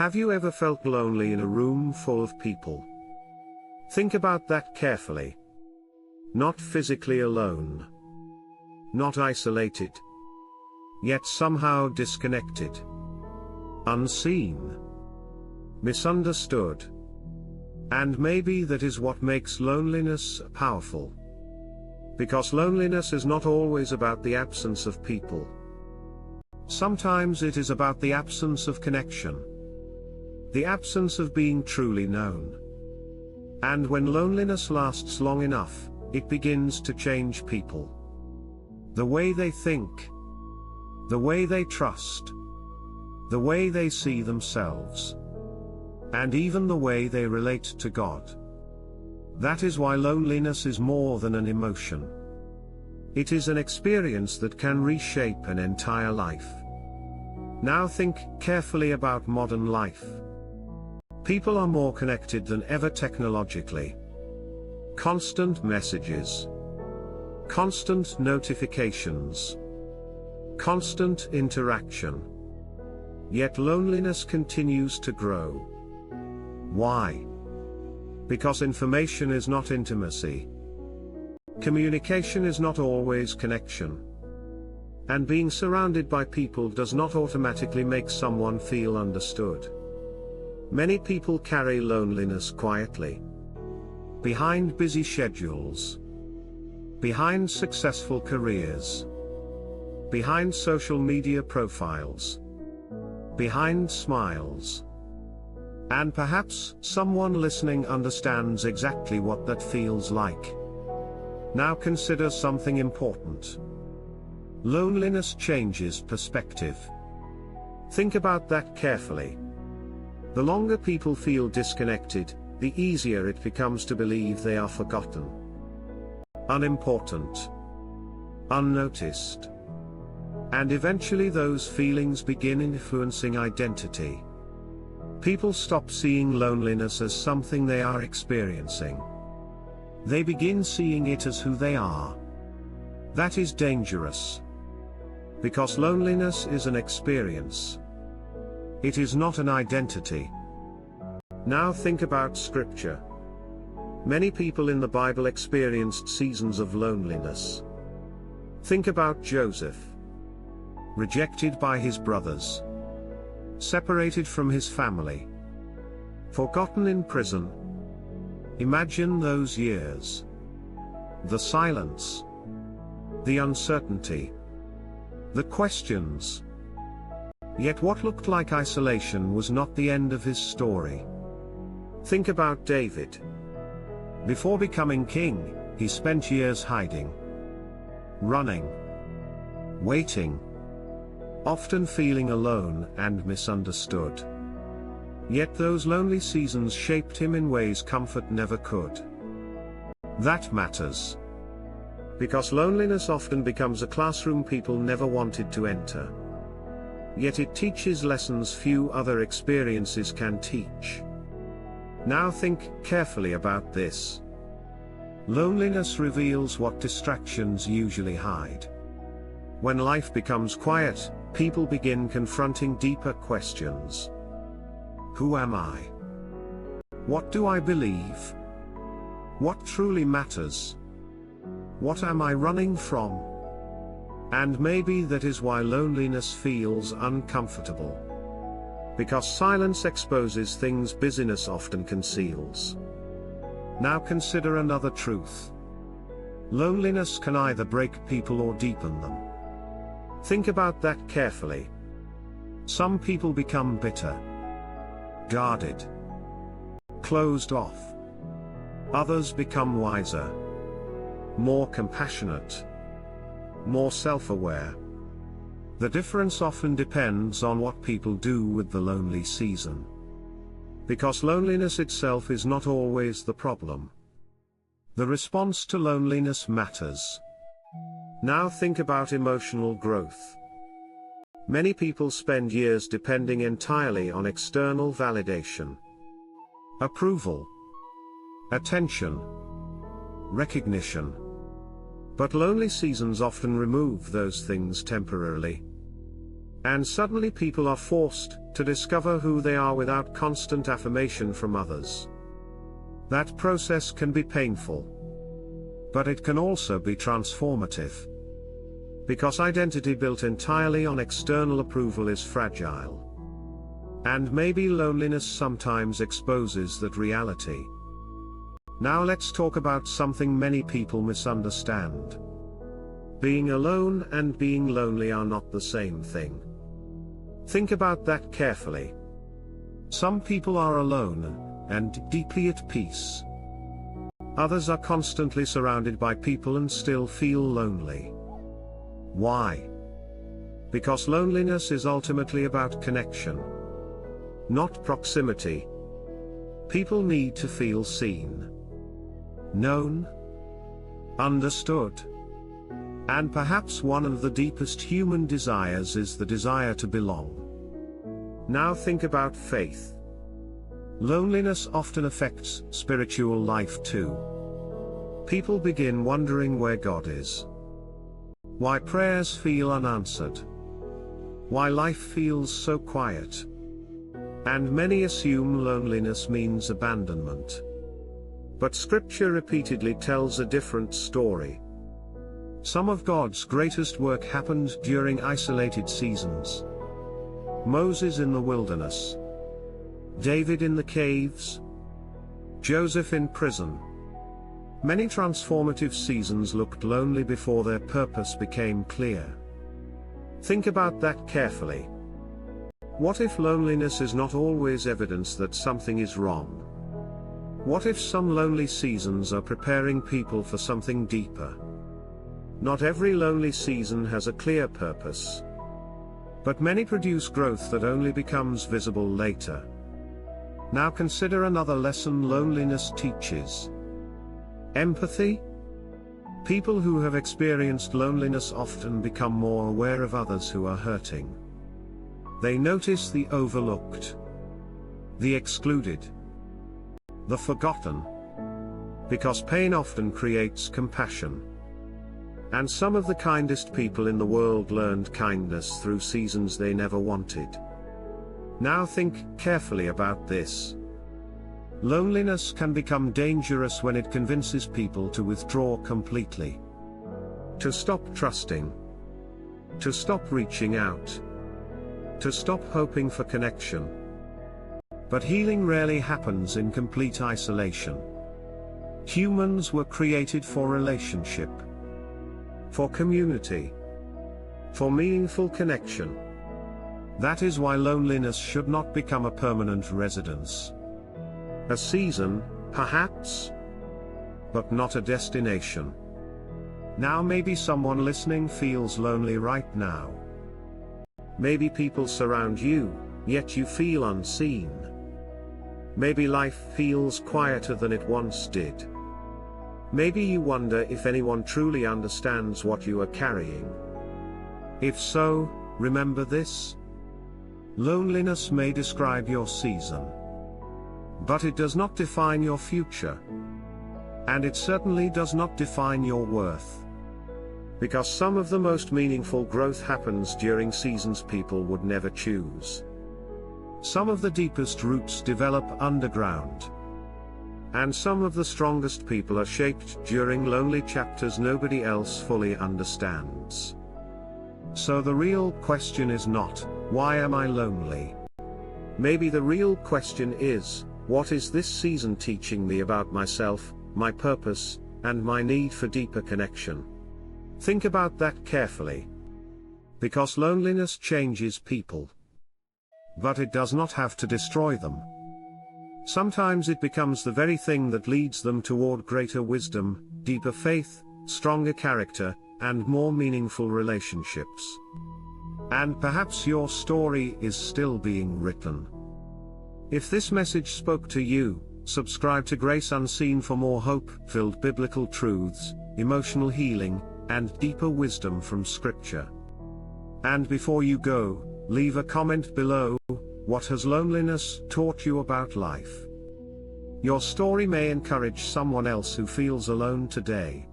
Have you ever felt lonely in a room full of people? Think about that carefully. Not physically alone. Not isolated. Yet somehow disconnected. Unseen. Misunderstood. And maybe that is what makes loneliness powerful. Because loneliness is not always about the absence of people. Sometimes it is about the absence of connection. The absence of being truly known. And when loneliness lasts long enough, it begins to change people. The way they think. The way they trust. The way they see themselves. And even the way they relate to God. That is why loneliness is more than an emotion. It is an experience that can reshape an entire life. Now think carefully about modern life. People are more connected than ever technologically. Constant messages. Constant notifications. Constant interaction. Yet loneliness continues to grow. Why? Because information is not intimacy. Communication is not always connection. And being surrounded by people does not automatically make someone feel understood. Many people carry loneliness quietly. Behind busy schedules. Behind successful careers. Behind social media profiles. Behind smiles. And perhaps someone listening understands exactly what that feels like. Now consider something important. Loneliness changes perspective. Think about that carefully. The longer people feel disconnected, the easier it becomes to believe they are forgotten. Unimportant. Unnoticed. And eventually those feelings begin influencing identity. People stop seeing loneliness as something they are experiencing. They begin seeing it as who they are. That is dangerous. Because loneliness is an experience. It is not an identity. Now think about Scripture. Many people in the Bible experienced seasons of loneliness. Think about Joseph. Rejected by his brothers. Separated from his family. Forgotten in prison. Imagine those years. The silence. The uncertainty. The questions. Yet what looked like isolation was not the end of his story. Think about David. Before becoming king, he spent years hiding. Running. Waiting. Often feeling alone and misunderstood. Yet those lonely seasons shaped him in ways comfort never could. That matters. Because loneliness often becomes a classroom people never wanted to enter. Yet it teaches lessons few other experiences can teach. Now think carefully about this. Loneliness reveals what distractions usually hide. When life becomes quiet, people begin confronting deeper questions. Who am I? What do I believe? What truly matters? What am I running from? And maybe that is why loneliness feels uncomfortable. Because silence exposes things busyness often conceals. Now consider another truth. Loneliness can either break people or deepen them. Think about that carefully. Some people become bitter. Guarded. Closed off. Others become wiser. More compassionate. More self-aware. The difference often depends on what people do with the lonely season. Because loneliness itself is not always the problem. The response to loneliness matters. Now think about emotional growth. Many people spend years depending entirely on external validation. Approval. Attention. Recognition. But lonely seasons often remove those things temporarily. And suddenly people are forced to discover who they are without constant affirmation from others. That process can be painful. But it can also be transformative. Because identity built entirely on external approval is fragile. And maybe loneliness sometimes exposes that reality. Now let's talk about something many people misunderstand. Being alone and being lonely are not the same thing. Think about that carefully. Some people are alone and deeply at peace. Others are constantly surrounded by people and still feel lonely. Why? Because loneliness is ultimately about connection, not proximity. People need to feel seen, known, understood. And perhaps one of the deepest human desires is the desire to belong. Now think about faith. Loneliness often affects spiritual life too. People begin wondering where God is. Why prayers feel unanswered. Why life feels so quiet. And many assume loneliness means abandonment. But Scripture repeatedly tells a different story. Some of God's greatest work happened during isolated seasons. Moses in the wilderness. David in the caves. Joseph in prison. Many transformative seasons looked lonely before their purpose became clear. Think about that carefully. What if loneliness is not always evidence that something is wrong? What if some lonely seasons are preparing people for something deeper? Not every lonely season has a clear purpose. But many produce growth that only becomes visible later. Now consider another lesson loneliness teaches. Empathy. People who have experienced loneliness often become more aware of others who are hurting. They notice the overlooked, the excluded, the forgotten. Because pain often creates compassion. And some of the kindest people in the world learned kindness through seasons they never wanted. Now think carefully about this. Loneliness can become dangerous when it convinces people to withdraw completely. To stop trusting. To stop reaching out. To stop hoping for connection. But healing rarely happens in complete isolation. Humans were created for relationship. For community. For meaningful connection. That is why loneliness should not become a permanent residence. A season, perhaps, but not a destination. Now maybe someone listening feels lonely right now. Maybe people surround you, yet you feel unseen. Maybe life feels quieter than it once did. Maybe you wonder if anyone truly understands what you are carrying. If so, remember this. Loneliness may describe your season. But it does not define your future. And it certainly does not define your worth. Because some of the most meaningful growth happens during seasons people would never choose. Some of the deepest roots develop underground. And some of the strongest people are shaped during lonely chapters nobody else fully understands. So the real question is not, why am I lonely? Maybe the real question is, what is this season teaching me about myself, my purpose, and my need for deeper connection? Think about that carefully. Because loneliness changes people. But it does not have to destroy them. Sometimes it becomes the very thing that leads them toward greater wisdom, deeper faith, stronger character, and more meaningful relationships. And perhaps your story is still being written. If this message spoke to you, subscribe to Grace Unseen for more hope-filled biblical truths, emotional healing, and deeper wisdom from Scripture. And before you go, leave a comment below. What has loneliness taught you about life? Your story may encourage someone else who feels alone today.